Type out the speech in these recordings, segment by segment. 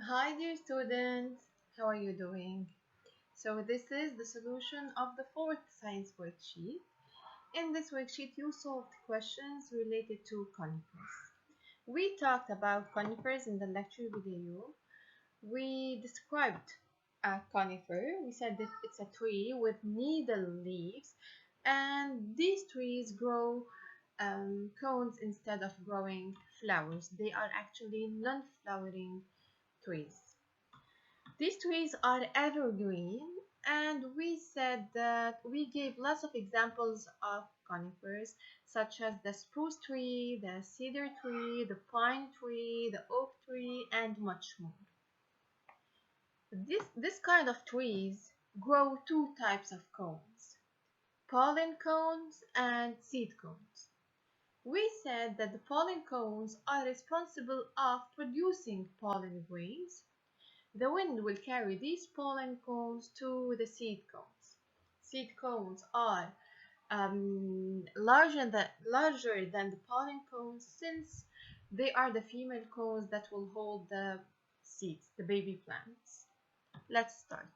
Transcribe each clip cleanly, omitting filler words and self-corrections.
Hi dear students, how are you doing? So this is the solution of the fourth science worksheet. In this worksheet you solved questions related to conifers. We talked about conifers in the lecture video. We described a conifer. We said that it's a tree with needle leaves and these trees grow cones instead of growing flowers. They are actually non-flowering trees. These trees are evergreen, and we said that we gave lots of examples of conifers, such as the spruce tree, the cedar tree, the pine tree, the oak tree, and much more. This kind of trees grow two types of cones, pollen cones and seed cones. We said that the pollen cones are responsible of producing pollen grains. The wind will carry these pollen cones to the seed cones. Seed cones are larger than the pollen cones since they are the female cones that will hold the seeds, the baby plants. Let's start.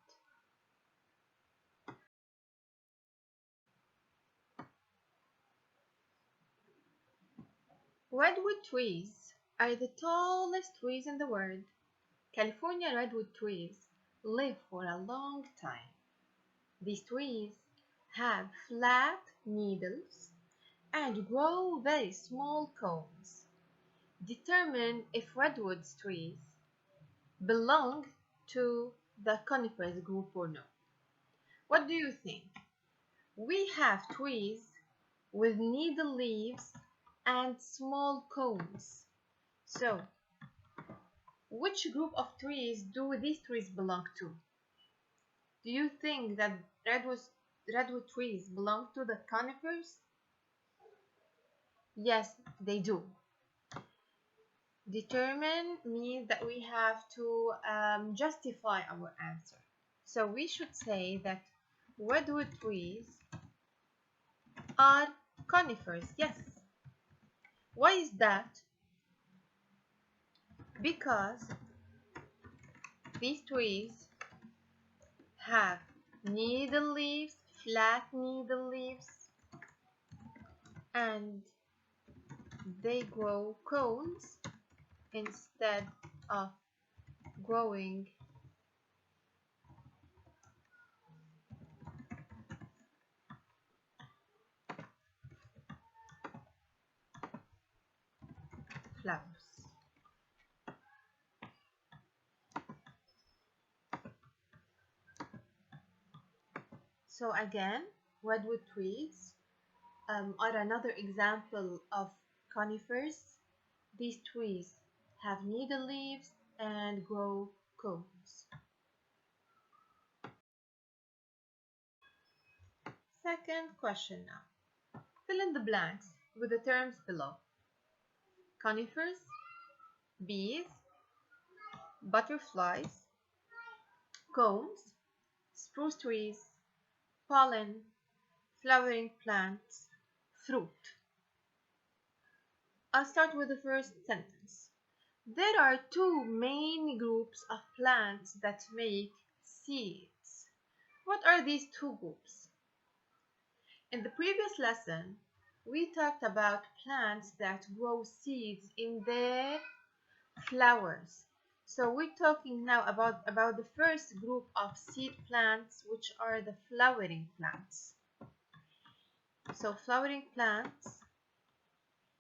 Redwood trees are the tallest trees in the world. California redwood trees live for a long time. These trees have flat needles and grow very small cones. Determine if redwood trees belong to the coniferous group or no. What do you think? We have trees with needle leaves and small cones. So, which group of trees do these trees belong to? Do you think that redwood trees belong to the conifers? Yes, they do. Determine means that we have to justify our answer. So we should say that redwood trees are conifers. Yes. Why is that? Because these trees have needle leaves, flat needle leaves, and they grow cones instead of growing flowers. So again, redwood trees are another example of conifers. These trees have needle leaves and grow cones. Second question now. Fill in the blanks with the terms below. Conifers, bees, butterflies, cones, spruce trees, pollen, flowering plants, fruit. I'll start with the first sentence. There are two main groups of plants that make seeds. What are these two groups? In the previous lesson, we talked about plants that grow seeds in their flowers. So we're talking now about the first group of seed plants, which are the flowering plants. So flowering plants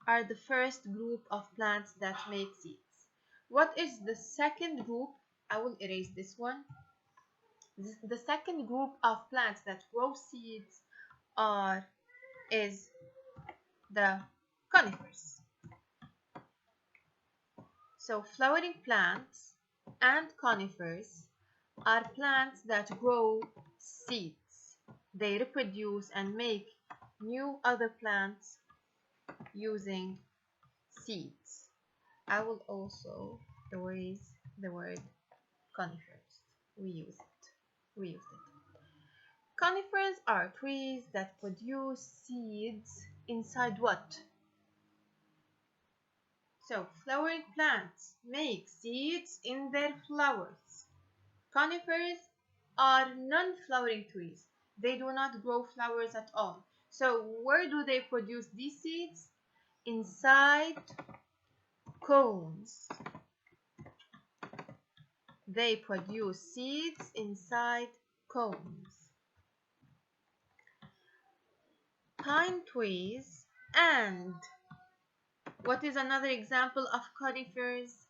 are the first group of plants that make seeds. What is the second group? I will erase this one. The second group of plants that grow seeds is the conifers. So flowering plants and conifers are plants that grow seeds. They reproduce and make new other plants using seeds. I will also erase the word conifers. We used it. Conifers are trees that produce seeds inside what? So flowering plants make seeds in their flowers. Conifers are non-flowering trees. They do not grow flowers at all. So where do they produce these seeds? Inside cones. They produce seeds inside cones. Pine trees and what is another example of conifers?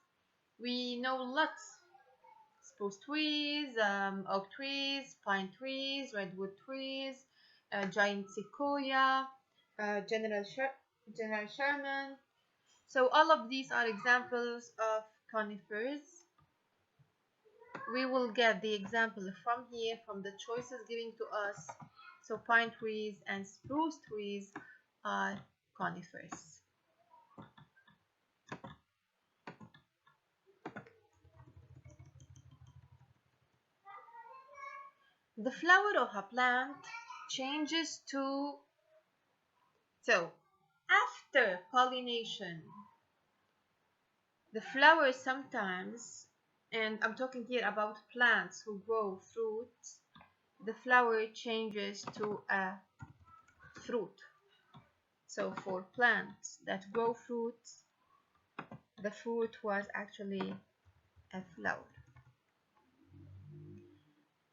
We know lots. Spruce trees, oak trees, pine trees, redwood trees, giant sequoia, General Sherman. So all of these are examples of conifers. We will get the example from here, from the choices given to us. So pine trees and spruce trees are conifers. The flower of a plant changes to, so after pollination, the flower sometimes, and I'm talking here about plants who grow fruits, the flower changes to a fruit. So for plants that grow fruits, the fruit was actually a flower.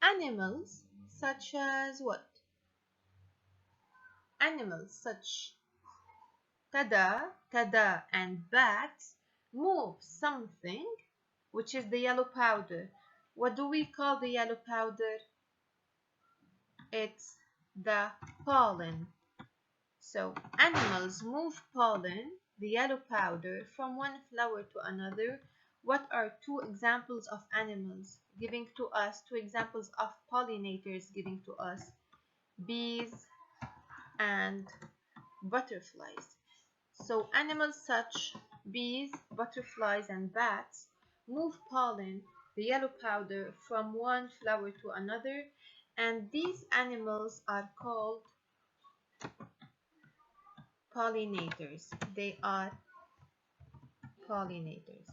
Animals such as what? Animals such tada, and bats move something, which is the yellow powder. What do we call the yellow powder? It's the pollen. So animals move pollen, the yellow powder, from one flower to another. What are two examples of animals giving to us, two examples of pollinators giving to us? Bees and butterflies. So animals such bees, butterflies, and bats move pollen, the yellow powder, from one flower to another, and these animals are called pollinators. They are pollinators.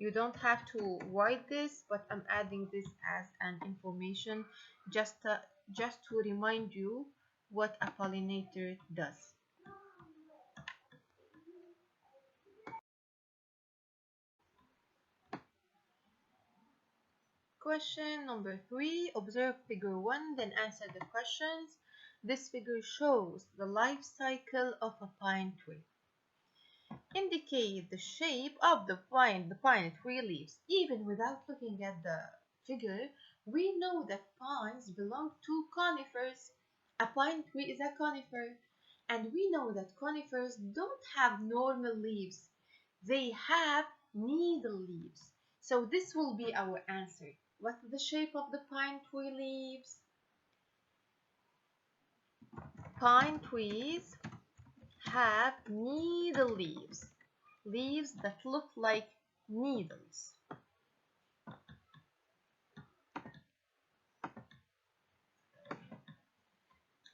You don't have to write this, but I'm adding this as an information just to remind you what a pollinator does. Question number 3. Observe figure 1, then answer the questions. This figure shows the life cycle of a pine tree. Indicate the shape of the pine tree leaves. Even without looking at the figure, we know that pines belong to conifers. A pine tree is a conifer. And we know that conifers don't have normal leaves. They have needle leaves. So this will be our answer. What's the shape of the pine tree leaves? Pine trees have needle leaves. Leaves that look like needles.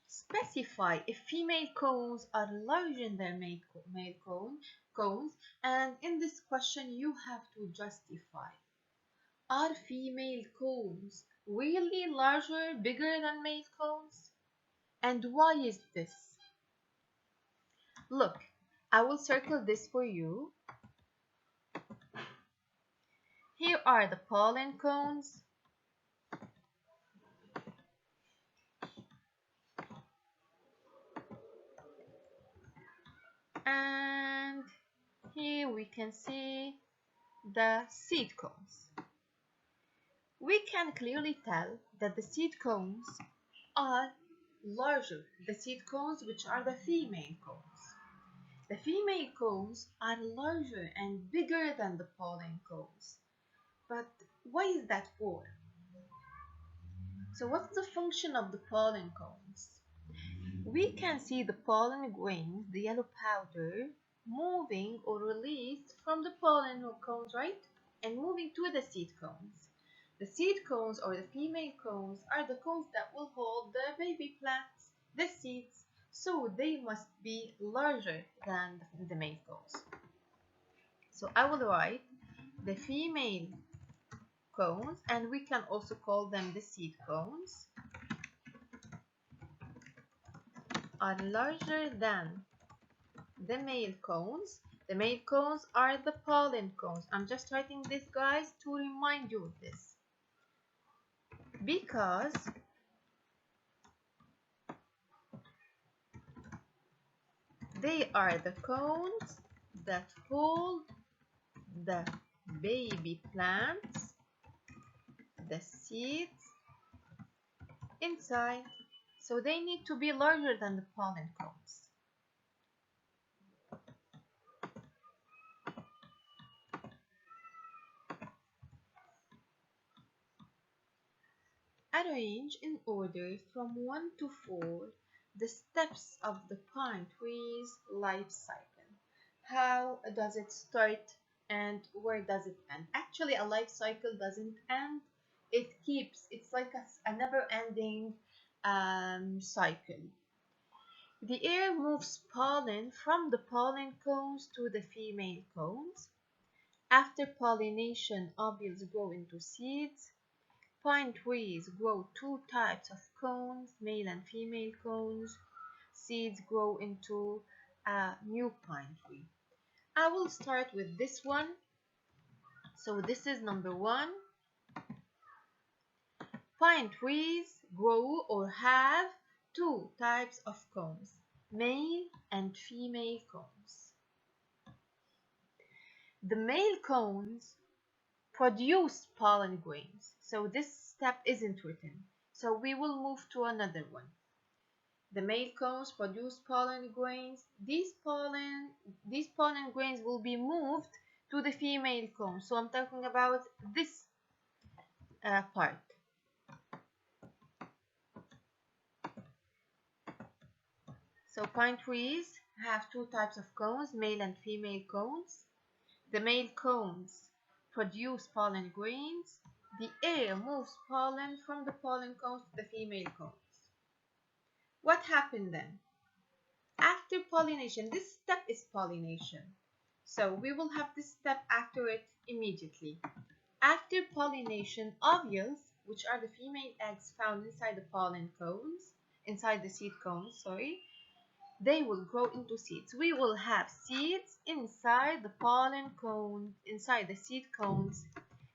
Specify if female cones are larger than male cones, and in this question you have to justify. Are female cones really larger, bigger than male cones? And why is this? Look, I will circle this for you. Here are the pollen cones. And here we can see the seed cones. We can clearly tell that the seed cones are larger. The seed cones, which are the female cones. The female cones are larger and bigger than the pollen cones. But why is that for? So what's the function of the pollen cones? We can see the pollen grains, the yellow powder, moving or released from the pollen cones, right? And moving to the seed cones. The seed cones or the female cones are the cones that will hold the baby plants, the seeds, so they must be larger than the male cones. So I will write the female cones, and we can also call them the seed cones, are larger than the male cones. The male cones are the pollen cones. I'm just writing this, guys, to remind you of this, because they are the cones that hold the baby plants, the seeds inside. So they need to be larger than the pollen cones. Arrange in order from 1 to 4 the steps of the pine tree's life cycle. How does it start and where does it end? Actually, a life cycle doesn't end. It's like a never-ending cycle. The air moves pollen from the pollen cones to the female cones. After pollination, ovules grow into seeds. Pine trees grow two types of cones, male and female cones. Seeds grow into a new pine tree. I will start with this one. So this is number 1. Pine trees grow or have two types of cones, male and female cones. The male cones produce pollen grains. So this step isn't written. So we will move to another one. The male cones produce pollen grains. These pollen grains will be moved to the female cone. So I'm talking about this part. So pine trees have two types of cones, male and female cones. The male cones produce pollen grains. The air moves pollen from the pollen cones to the female cones. What happened then? After pollination, this step is pollination. So we will have this step after it immediately. After pollination, ovules, which are the female eggs found inside the pollen cones, inside the seed cones, sorry, they will grow into seeds. We will have seeds inside the pollen cone, inside the seed cones.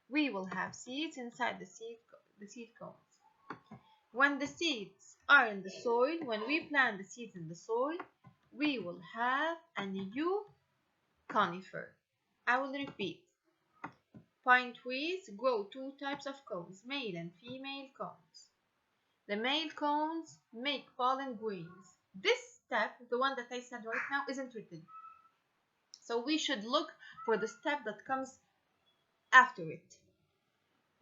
We will have seeds inside the seed cones. When the seeds are in the soil, when we plant the seeds in the soil, we will have a new conifer. I will repeat. Pine trees grow two types of cones, male and female cones. The male cones make pollen grains. This step, the one that I said right now, isn't written. So we should look for the step that comes after it.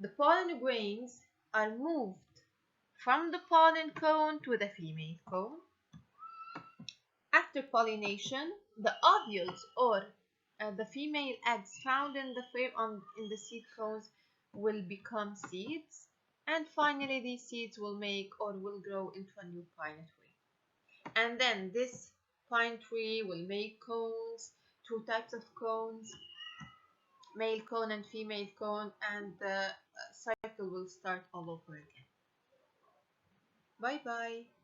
The pollen grains are moved from the pollen cone to the female cone. After pollination, the ovules or the female eggs found in the seed cones will become seeds, and finally these seeds will make or will grow into a new pine tree. And then this pine tree will make cones, two types of cones, male cone and female cone, and the cycle will start all over again. Bye bye.